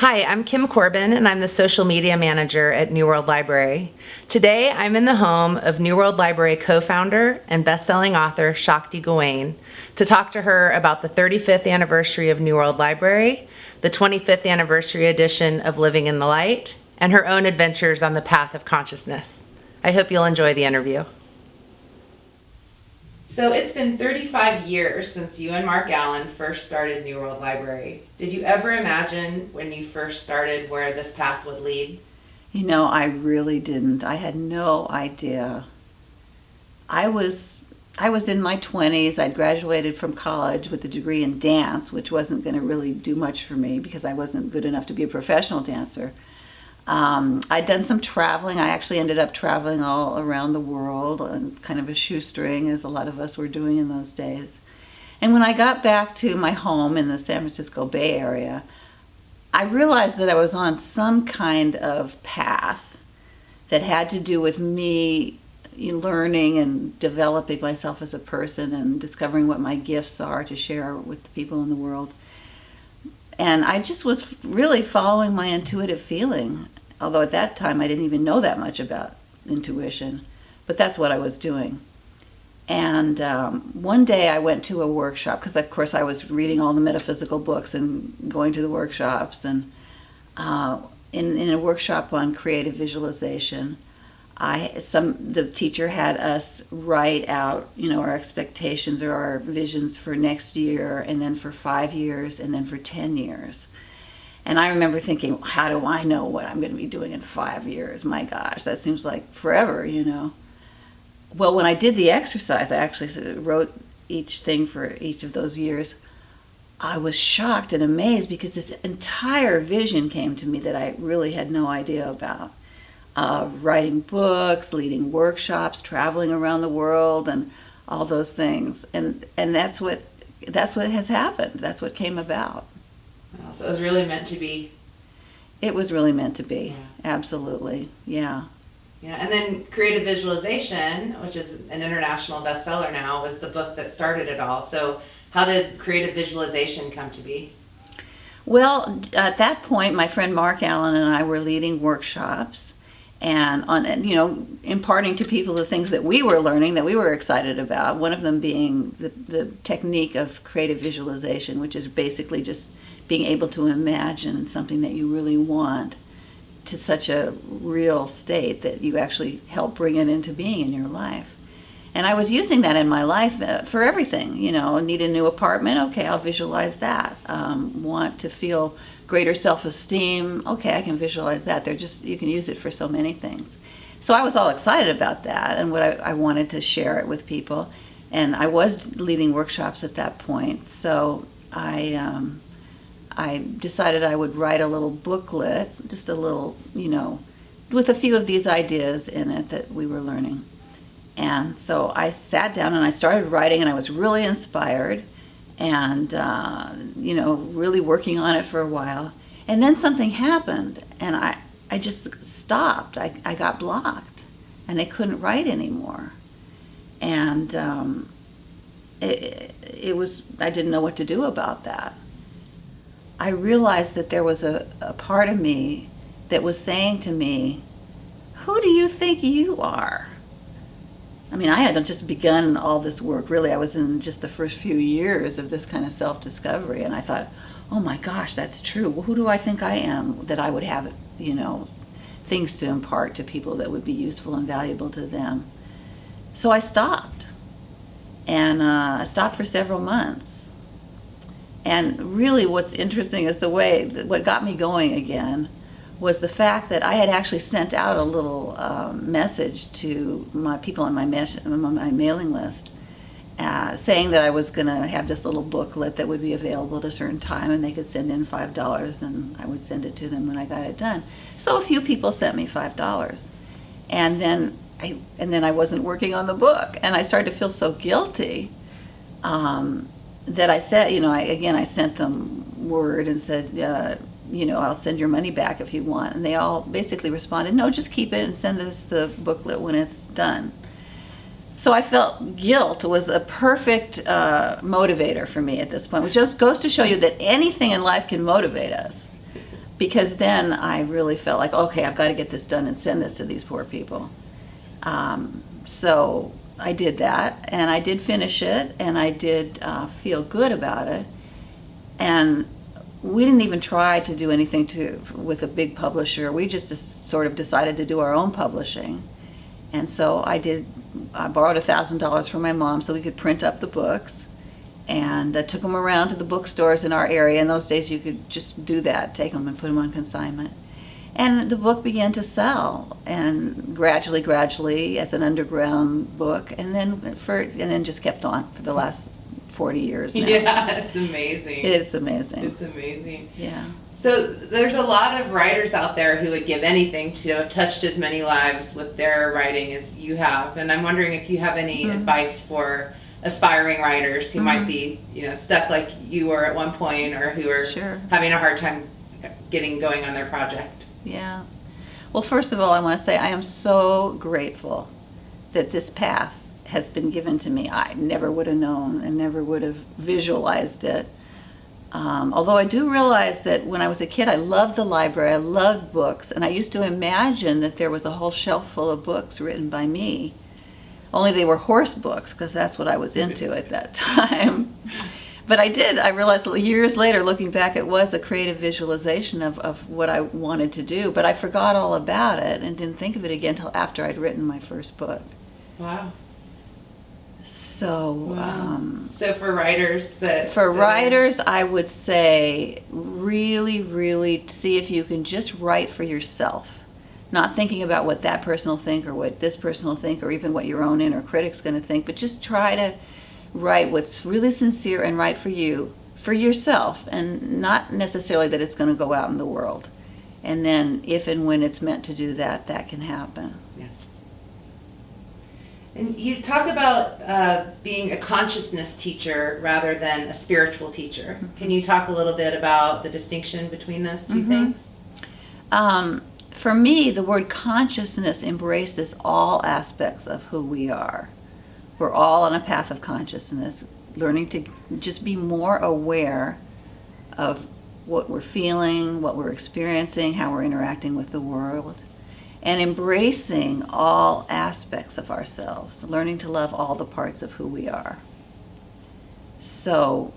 Hi, I'm Kim Corbin, and I'm the social media manager at New World Library. Today, I'm in the home of New World Library co-founder and best-selling author Shakti Gawain to talk to her about the 35th anniversary of New World Library, the 25th anniversary edition of Living in the Light, and her own adventures on the path of consciousness. I hope you'll enjoy the interview. So it's been 35 years since you and Mark Allen first started New World Library. Did you ever imagine when you first started where this path would lead? You know, I really didn't. I had no idea. I was in my 20s. I'd graduated from college with a degree in dance, which wasn't going to really do much for me because I wasn't good enough to be a professional dancer. I'd done some traveling. I actually ended up traveling all around the world on kind of a shoestring, as a lot of us were doing in those days. And when I got back to my home in the San Francisco Bay Area, I realized that I was on some kind of path that had to do with me learning and developing myself as a person and discovering what my gifts are to share with the people in the world. And I just was really following my intuitive feeling, although at that time I didn't even know that much about intuition, but that's what I was doing. And one day I went to a workshop, because of course I was reading all the metaphysical books and going to the workshops, and in a workshop on creative visualization, the teacher had us write out, our expectations or our visions for next year, and then for 5 years, and then for 10 years. And I remember thinking, how do I know what I'm going to be doing in 5 years? My gosh, that seems like forever, Well, when I did the exercise, I actually wrote each thing for each of those years. I was shocked and amazed because this entire vision came to me that I really had no idea about. Writing books, leading workshops, traveling around the world, and all those things. And that's what has happened. That's what came about. Wow, so it was really meant to be. It was really meant to be. Yeah. Absolutely. Yeah. Yeah, and then Creative Visualization, which is an international bestseller now, was the book that started it all. So how did Creative Visualization come to be? Well, at that point, my friend Mark Allen and I were leading workshops and imparting to people the things that we were learning, that we were excited about. One of them being the technique of creative visualization, which is basically just being able to imagine something that you really want to such a real state that you actually help bring it into being in your life. And I was using that in my life for everything. Need a new apartment? Okay, I'll visualize that. Want to feel greater self-esteem? Okay, I can visualize that. You can use it for so many things. So I was all excited about that, and what I wanted to share it with people. And I was leading workshops at that point, so I decided I would write a little booklet, just a little, with a few of these ideas in it that we were learning. And so I sat down and I started writing, and I was really inspired and, really working on it for a while. And then something happened, and I just stopped. I got blocked, and I couldn't write anymore. And I didn't know what to do about that. I realized that there was a part of me that was saying to me, who do you think you are? I mean, I had just begun all this work. Really, I was in just the first few years of this kind of self-discovery, and I thought, oh my gosh, that's true. Well, who do I think I am that I would have, things to impart to people that would be useful and valuable to them? So I stopped, and I stopped for several months. And really what's interesting is what got me going again was the fact that I had actually sent out a little message to my people on my mailing list saying that I was going to have this little booklet that would be available at a certain time, and they could send in $5, and I would send it to them when I got it done. So a few people sent me $5. And then I wasn't working on the book, and I started to feel so guilty that I said, I sent them word and said, I'll send your money back if you want. And they all basically responded, no, just keep it and send us the booklet when it's done. So I felt guilt was a perfect motivator for me at this point, which just goes to show you that anything in life can motivate us. because then I really felt like, okay, I've got to get this done and send this to these poor people. So I did that, and I did finish it, and I did feel good about it. And we didn't even try to do anything with a big publisher. We just sort of decided to do our own publishing. And so I borrowed $1,000 from my mom so we could print up the books. And I took them around to the bookstores in our area. In those days, you could just do that, take them and put them on consignment. And the book began to sell, and gradually, as an underground book, and then just kept on for the last 40 years now. Yeah, it's amazing. It's amazing. It's amazing. Yeah. So there's a lot of writers out there who would give anything to have touched as many lives with their writing as you have. And I'm wondering if you have any advice for aspiring writers who might be, stuck like you were at one point, or who are having a hard time getting going on their project. Yeah. Well, first of all, I want to say I am so grateful that this path has been given to me. I never would have known and never would have visualized it. Although I do realize that when I was a kid, I loved the library, I loved books, and I used to imagine that there was a whole shelf full of books written by me. Only they were horse books, because that's what I was into at that time. But I realized years later, looking back, it was a creative visualization of what I wanted to do, but I forgot all about it and didn't think of it again until after I'd written my first book. Wow. So, so for writers I would say really, really see if you can just write for yourself, not thinking about what that person will think or what this person will think or even what your own inner critic's going to think, but just try to write what's really sincere and right for you, for yourself, and not necessarily that it's going to go out in the world. And then if and when it's meant to do that, that can happen. Yes. And you talk about being a consciousness teacher rather than a spiritual teacher. Can you talk a little bit about the distinction between those two things? For me, the word consciousness embraces all aspects of who we are. We're all on a path of consciousness, learning to just be more aware of what we're feeling, what we're experiencing, how we're interacting with the world, and embracing all aspects of ourselves, learning to love all the parts of who we are. So,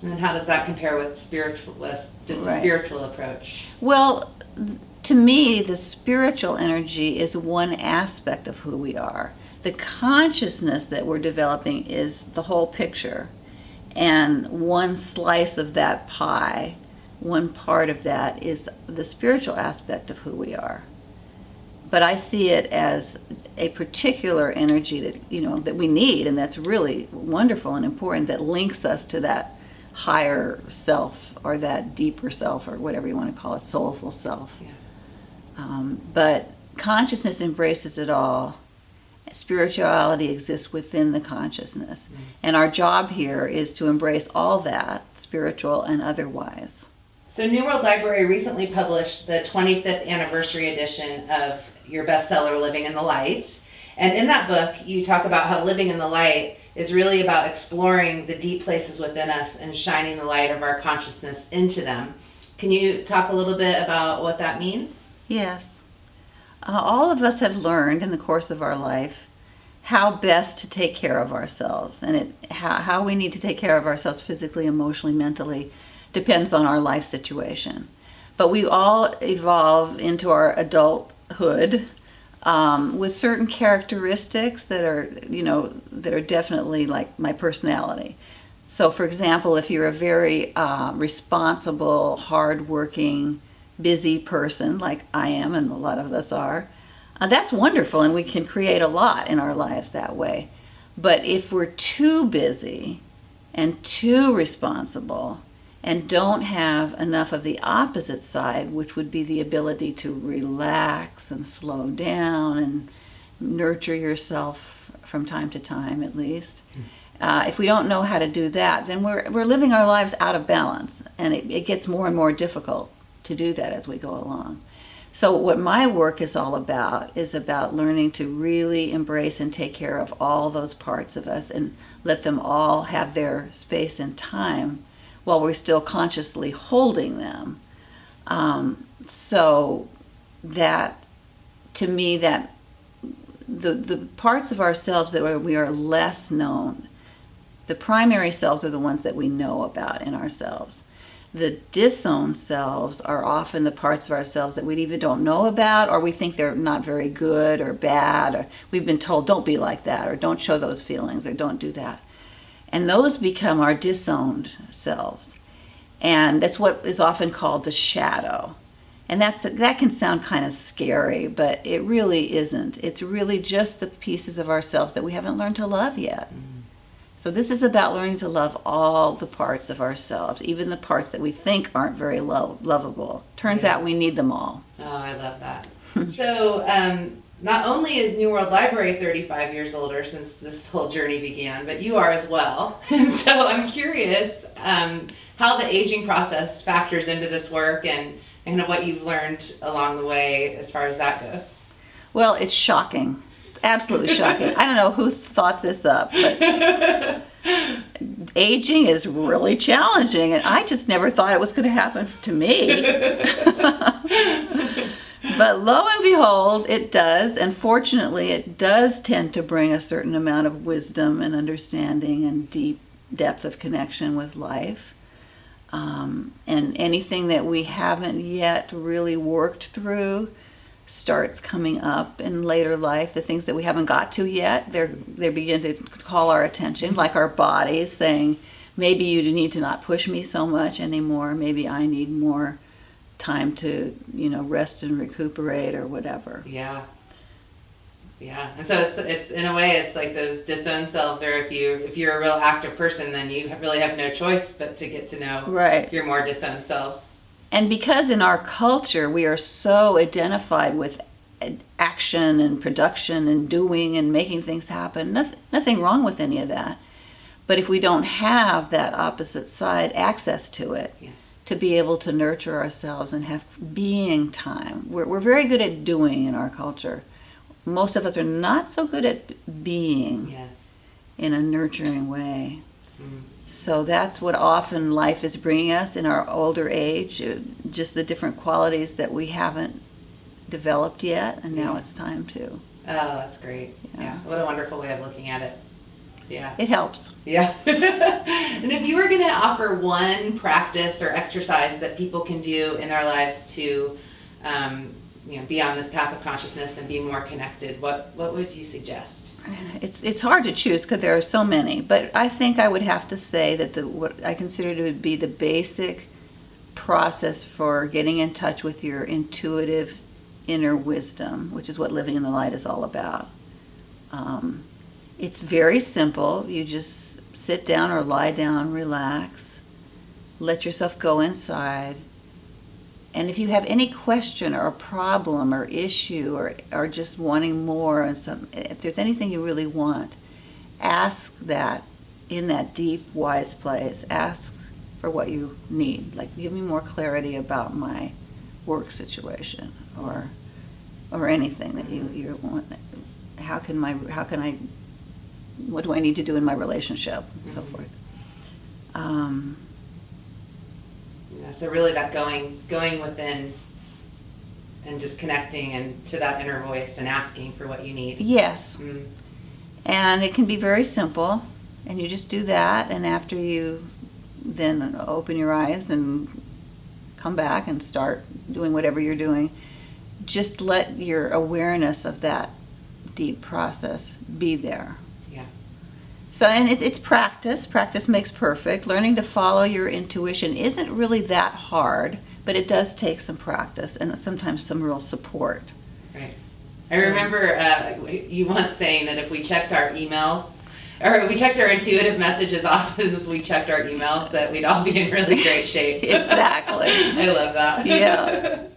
and how does that compare with spiritualist, just a spiritual approach? Well, to me, the spiritual energy is one aspect of who we are. The consciousness that we're developing is the whole picture. And one slice of that pie, one part of that is the spiritual aspect of who we are. But I see it as a particular energy that, that we need, and that's really wonderful and important, that links us to that higher self or that deeper self or whatever you want to call it, soulful self. Yeah. But consciousness embraces it all. Spirituality exists within the consciousness. And our job here is to embrace all that, spiritual and otherwise. So New World Library recently published the 25th anniversary edition of your bestseller, Living in the Light. And in that book, you talk about how living in the light is really about exploring the deep places within us and shining the light of our consciousness into them. Can you talk a little bit about what that means? Yes. All of us have learned in the course of our life how best to take care of ourselves, and how we need to take care of ourselves physically, emotionally, mentally depends on our life situation. But we all evolve into our adulthood with certain characteristics that are definitely like my personality. So, for example, if you're a very responsible, hardworking, busy person like I am and a lot of us are, that's wonderful, and we can create a lot in our lives that way. But if we're too busy and too responsible and don't have enough of the opposite side, which would be the ability to relax and slow down and nurture yourself from time to time at least, if we don't know how to do that, then we're living our lives out of balance, and it gets more and more difficult to do that as we go along. So what my work is all about is about learning to really embrace and take care of all those parts of us and let them all have their space and time while we're still consciously holding them. So that, to me, that the parts of ourselves that we are less known, the primary selves are the ones that we know about in ourselves. The disowned selves are often the parts of ourselves that we either don't know about, or we think they're not very good or bad, or we've been told don't be like that, or don't show those feelings, or don't do that. And those become our disowned selves. And that's what is often called the shadow. And that can sound kind of scary, but it really isn't. It's really just the pieces of ourselves that we haven't learned to love yet. So this is about learning to love all the parts of ourselves, even the parts that we think aren't very lovable. Turns out we need them all. Oh, I love that. So not only is New World Library 35 years older since this whole journey began, but you are as well. And so I'm curious how the aging process factors into this work and kind of what you've learned along the way as far as that goes. Well, it's shocking. Absolutely shocking. I don't know who thought this up, but aging is really challenging, and I just never thought it was going to happen to me. But lo and behold, it does, and fortunately it does tend to bring a certain amount of wisdom and understanding and deep depth of connection with life. And anything that we haven't yet really worked through starts coming up in later life. The things that we haven't got to yet, they begin to call our attention, like our bodies saying, maybe you need to not push me so much anymore. Maybe I need more time to, rest and recuperate or whatever. Yeah. Yeah. And so it's in a way, it's like those disowned selves, or if you're a real active person, then you really have no choice but to get to know your more disowned selves. And because in our culture we are so identified with action and production and doing and making things happen, nothing wrong with any of that. But if we don't have that opposite side access to it, yes, to be able to nurture ourselves and have being time. We're very good at doing in our culture. Most of us are not so good at being in a nurturing way. So that's what often life is bringing us in our older age, just the different qualities that we haven't developed yet, and now it's time to. Oh, that's great. Yeah. What a wonderful way of looking at it. Yeah. It helps. Yeah. And if you were going to offer one practice or exercise that people can do in their lives to be on this path of consciousness and be more connected, what would you suggest? It's hard to choose because there are so many, but I think I would have to say that what I consider to be the basic process for getting in touch with your intuitive inner wisdom, which is what living in the light is all about. It's very simple. You just sit down or lie down, relax, let yourself go inside. And if you have any question or a problem or issue or just wanting more, if there's anything you really want, ask that in that deep, wise place. Ask for what you need. Like, give me more clarity about my work situation or anything that you want. What do I need to do in my relationship, and so forth. So really that going within and just connecting and to that inner voice and asking for what you need. Yes. And it can be very simple, and you just do that, and after you then open your eyes and come back and start doing whatever you're doing, just let your awareness of that deep process be there. So, and it's practice. Practice makes perfect. Learning to follow your intuition isn't really that hard, but it does take some practice and sometimes some real support. Right. So, I remember you once saying that if we checked our emails, or we checked our intuitive messages as often as we checked our emails, that we'd all be in really great shape. Exactly. I love that. Yeah.